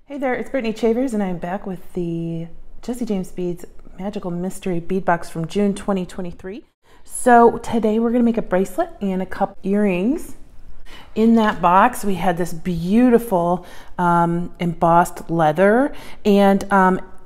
Hey there, it's Brittany Chavers and I'm back with the Jessie James Beads Magical Mystery Bead Box from June 2023. So today we're going to make a bracelet and a couple earrings. In that box we had this beautiful embossed leather and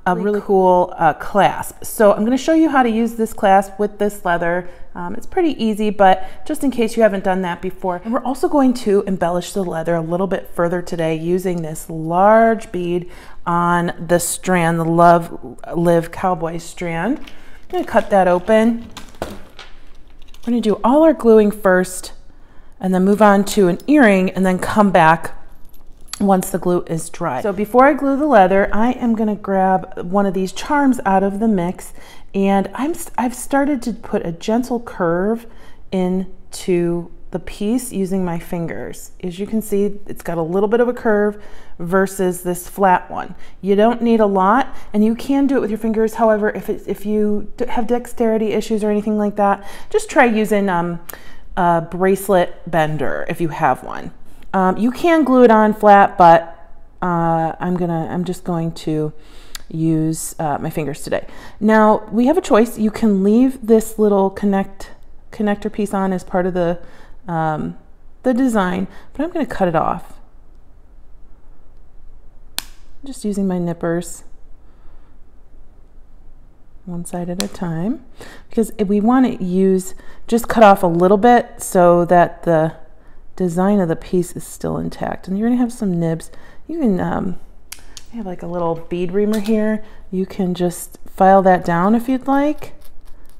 a really cool clasp. So I'm going to show you how to use this clasp with this leather. It's pretty easy, but just in case you haven't done that before. And we're also going to embellish the leather a little bit further today using this large bead on the strand, the Live Cowboy strand. I'm going to cut that open. We're going to do all our gluing first and then move on to an earring and then come back once the glue is dry. So before I glue the leather, I am going to grab one of these charms out of the mix, and I've started to put a gentle curve into the piece using my fingers. As you can see, it's got a little bit of a curve versus this flat one. You don't need a lot, and you can do it with your fingers. However, if you have dexterity issues or anything like that, just try using a bracelet bender if you have one. You can glue it on flat, but I'm just going to use my fingers today. Now we have a choice. You can leave this little connector piece on as part of the design, but I'm going to cut it off. Just using my nippers, one side at a time, because we want to just cut off a little bit so that the design of the piece is still intact. And you're going to have some nibs. You can I have like a little bead reamer here. You can just file that down if you'd like.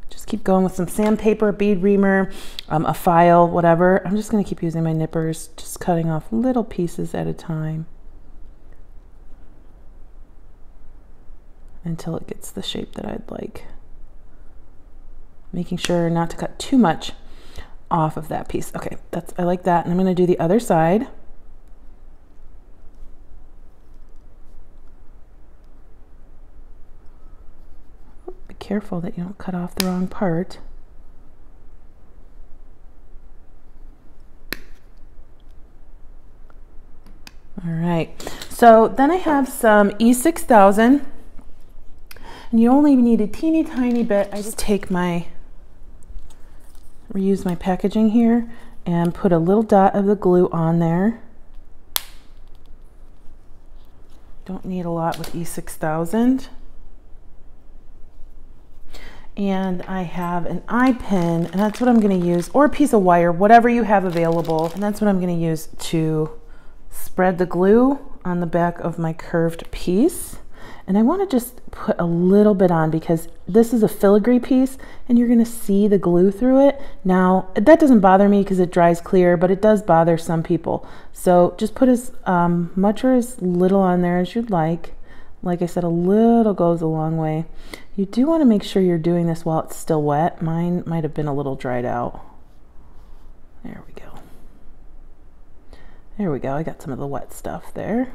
Just keep going with some sandpaper, bead reamer, a file, whatever. I'm just going to keep using my nippers, just cutting off little pieces at a time until it gets the shape that I'd like. Making sure not to cut too much off of that piece. Okay, I like that. And I'm going to do the other side. Be careful that you don't cut off the wrong part. All right, so then I have some E6000, and you only need a teeny tiny bit. I just reuse my packaging here and put a little dot of the glue on there. Don't need a lot with E6000. And I have an eye pin, and that's what I'm going to use, or a piece of wire, whatever you have available. And that's what I'm going to use to spread the glue on the back of my curved piece. And I want to just put a little bit on because this is a filigree piece and you're going to see the glue through it. Now that doesn't bother me because it dries clear, but it does bother some people. So just put as much or as little on there as you'd like. Like I said, a little goes a long way. You do want to make sure you're doing this while it's still wet. Mine might have been a little dried out. There we go. There we go. I got some of the wet stuff there.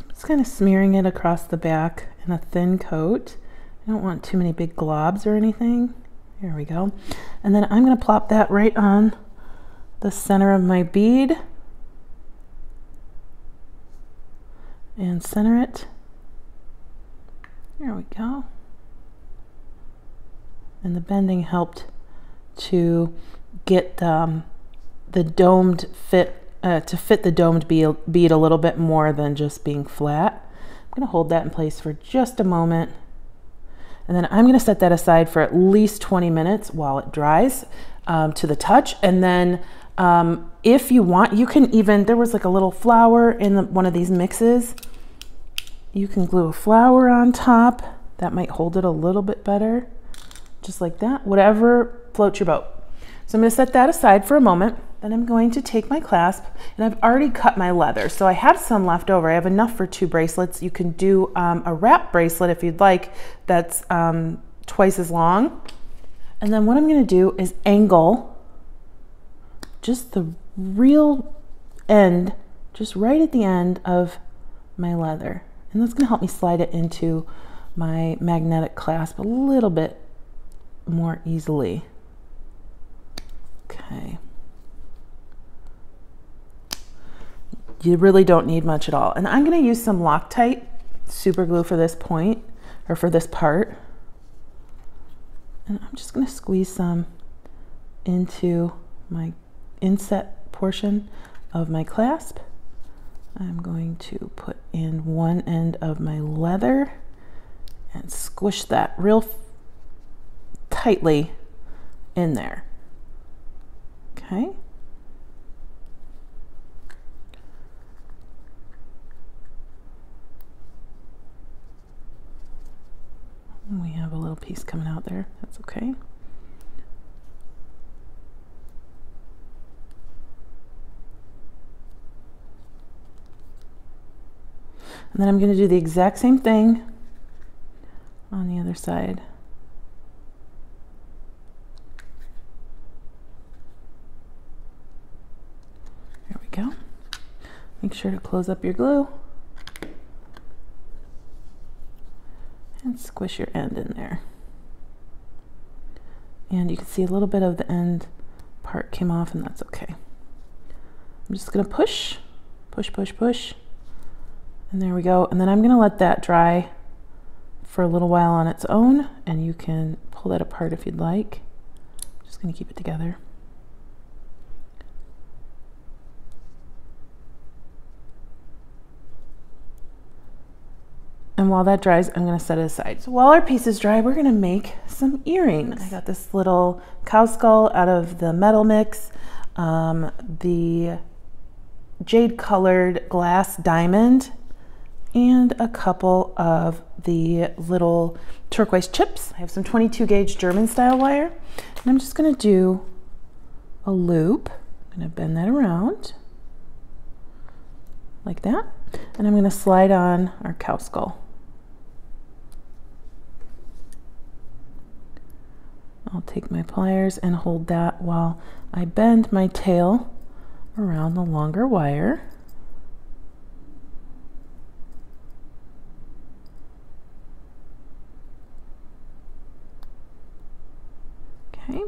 Just kind of smearing it across the back in a thin coat. I don't want too many big globs or anything. There we go. And then I'm going to plop that right on the center of my bead and center it. There we go. And the bending helped to get the domed fit to fit the domed bead a little bit more than just being flat. I'm going to hold that in place for just a moment, and then I'm going to set that aside for at least 20 minutes while it dries to the touch. And then if you want, you can even, there was like a little flower in one of these mixes. You can glue a flower on top. That might hold it a little bit better, just like that, whatever floats your boat. So I'm going to set that aside for a moment. Then I'm going to take my clasp, and I've already cut my leather, so I have some left over. I have enough for 2 bracelets. You can do a wrap bracelet if you'd like, that's twice as long. And then what I'm going to do is angle just the real end, just right at the end of my leather. And that's going to help me slide it into my magnetic clasp a little bit more easily. Okay. You really don't need much at all. And I'm going to use some Loctite super glue for this point, or for this part. And I'm just going to squeeze some into my inset portion of my clasp. I'm going to put in one end of my leather and squish that real tightly in there. Okay. We have a little piece coming out there. That's okay. And then I'm going to do the exact same thing on the other side. There we go. Make sure to close up your glue and squish your end in there. And you can see a little bit of the end part came off, and that's okay. I'm just going to push, push, push, push. And there we go. And then I'm going to let that dry for a little while on its own, and you can pull that apart if you'd like. Just going to keep it together. And while that dries, I'm going to set it aside. So while our piece is dry, we're going to make some earrings. I got this little cow skull out of the metal mix, the jade colored glass diamond, and a couple of the little turquoise chips. I have some 22 gauge German style wire, and I'm just going to do a loop. I'm going to bend that around like that, and I'm going to slide on our cow skull. I'll take my pliers and hold that while I bend my tail around the longer wire. Okay,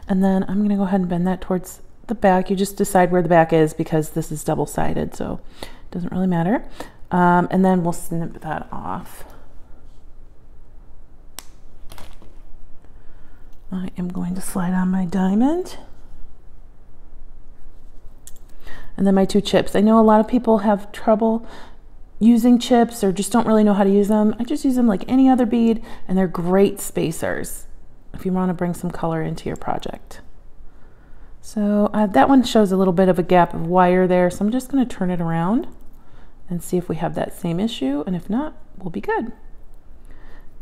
and then I'm going to go ahead and bend that towards the back. You just decide where the back is because this is double-sided, so it doesn't really matter. And then we'll snip that off. I am going to slide on my diamond. And then my two chips. I know a lot of people have trouble using chips or just don't really know how to use them. I just use them like any other bead, and they're great spacers if you want to bring some color into your project. So that one shows a little bit of a gap of wire there, so I'm just going to turn it around and see if we have that same issue, and if not, we'll be good.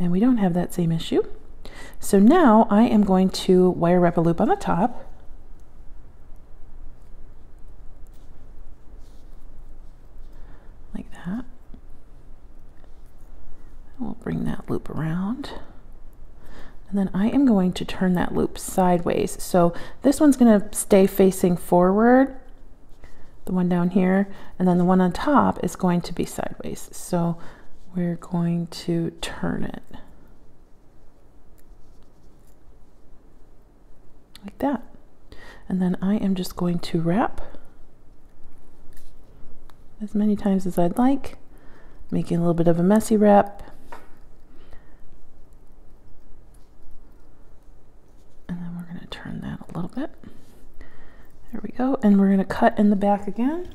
And we don't have that same issue. So now I am going to wire wrap a loop on the top. Like that. We'll bring that loop around. And then I am going to turn that loop sideways. So this one's going to stay facing forward, the one down here, and then the one on top is going to be sideways. So we're going to turn it like that. And then I am just going to wrap as many times as I'd like, making a little bit of a messy wrap. And then we're going to turn that a little bit. There we go. And we're going to cut in the back again.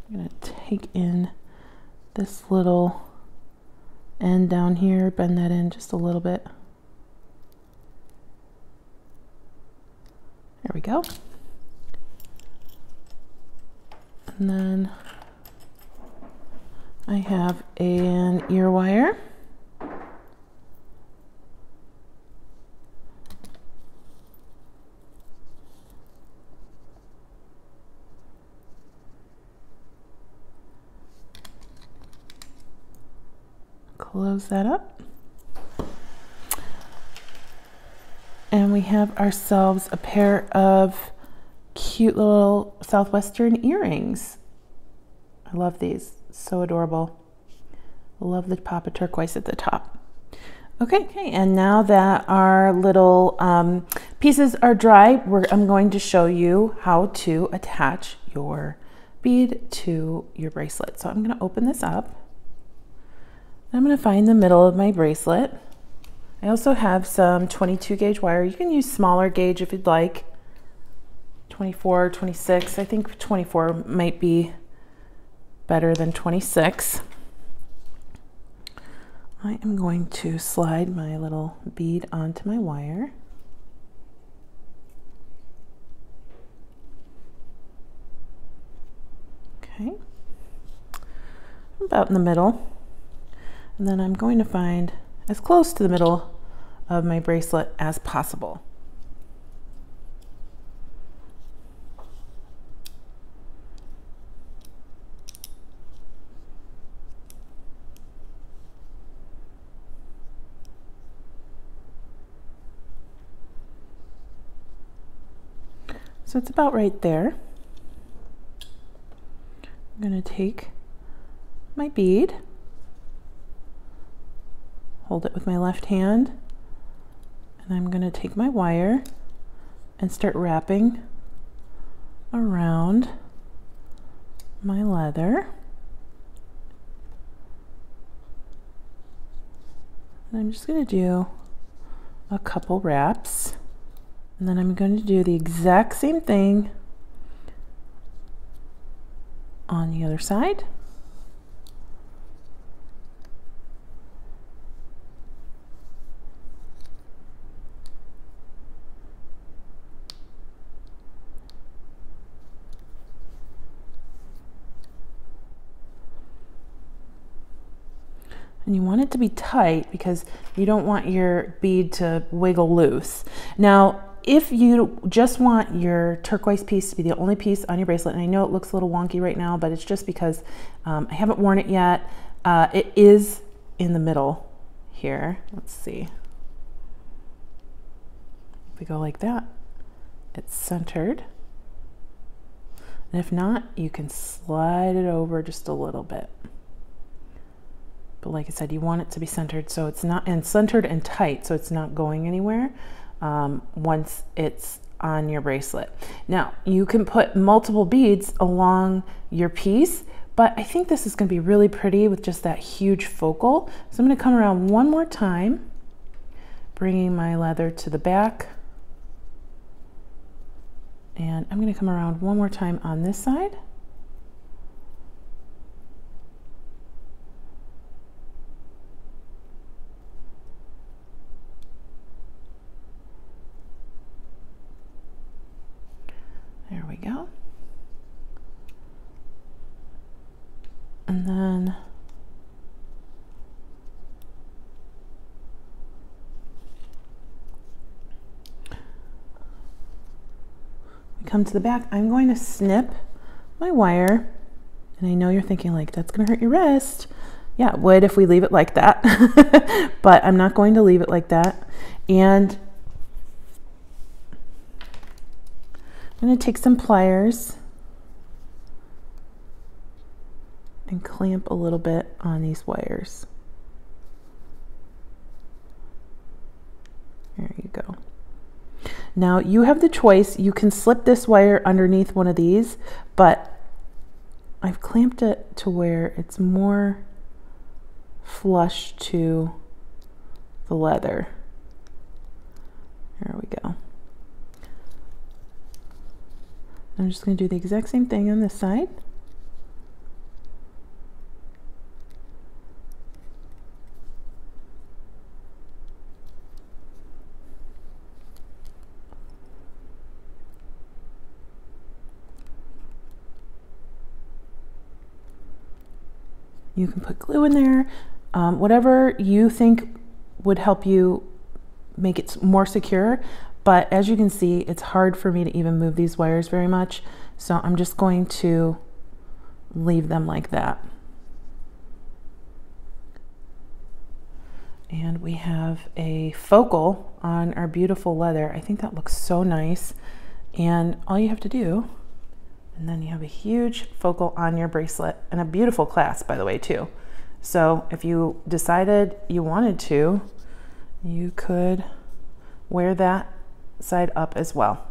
I'm going to take in this little end down here, bend that in just a little bit. There we go. And then I have an ear wire. Close that up. And we have ourselves a pair of cute little Southwestern earrings. I love these, so adorable. Love the pop of turquoise at the top. Okay, and now that our little pieces are dry, I'm going to show you how to attach your bead to your bracelet. So I'm going to open this up. I'm going to find the middle of my bracelet. I also have some 22 gauge wire. You can use smaller gauge if you'd like. 24, 26. I think 24 might be better than 26. I am going to slide my little bead onto my wire. Okay, about in the middle. And then I'm going to find as close to the middle of my bracelet as possible. So it's about right there. I'm going to take my bead, hold it with my left hand, and I'm going to take my wire and start wrapping around my leather. And I'm just going to do a couple wraps. And then I'm going to do the exact same thing on the other side. And you want it to be tight because you don't want your bead to wiggle loose. Now, if you just want your turquoise piece to be the only piece on your bracelet, and I know it looks a little wonky right now, but it's just because I haven't worn it yet. It is in the middle here. Let's see. If we go like that, it's centered. And if not, you can slide it over just a little bit. But like I said, you want it to be centered so it's not, and centered and tight so it's not going anywhere once it's on your bracelet. Now, you can put multiple beads along your piece, but I think this is going to be really pretty with just that huge focal. So I'm going to come around one more time, bringing my leather to the back. And I'm going to come around one more time on this side. There we go. And then we come to the back. I'm going to snip my wire, and I know you're thinking like, that's gonna hurt your wrist. Yeah, it would if we leave it like that, but I'm not going to leave it like that. And I'm going to take some pliers and clamp a little bit on these wires. There you go. Now you have the choice. You can slip this wire underneath one of these, but I've clamped it to where it's more flush to the leather. There we go. I'm just going to do the exact same thing on this side. You can put glue in there, whatever you think would help you make it more secure. But as you can see, it's hard for me to even move these wires very much. So I'm just going to leave them like that. And we have a focal on our beautiful leather. I think that looks so nice. And all you have to do, and then you have a huge focal on your bracelet, and a beautiful clasp, by the way, too. So if you decided you wanted to, you could wear that side up as well.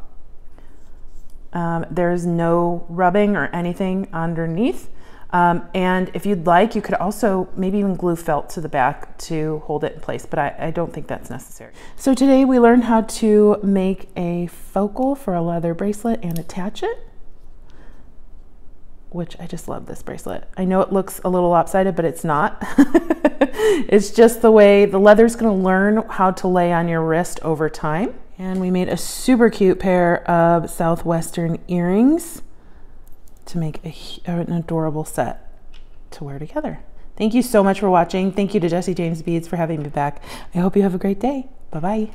There's no rubbing or anything underneath. And if you'd like, you could also maybe even glue felt to the back to hold it in place, but I don't think that's necessary. So today we learned how to make a focal for a leather bracelet and attach it, which I just love this bracelet. I know it looks a little lopsided, but it's not. It's just the way the leather's gonna learn how to lay on your wrist over time. And we made a super cute pair of Southwestern earrings to make an adorable set to wear together. Thank you so much for watching. Thank you to Jessie James Beads for having me back. I hope you have a great day. Bye-bye.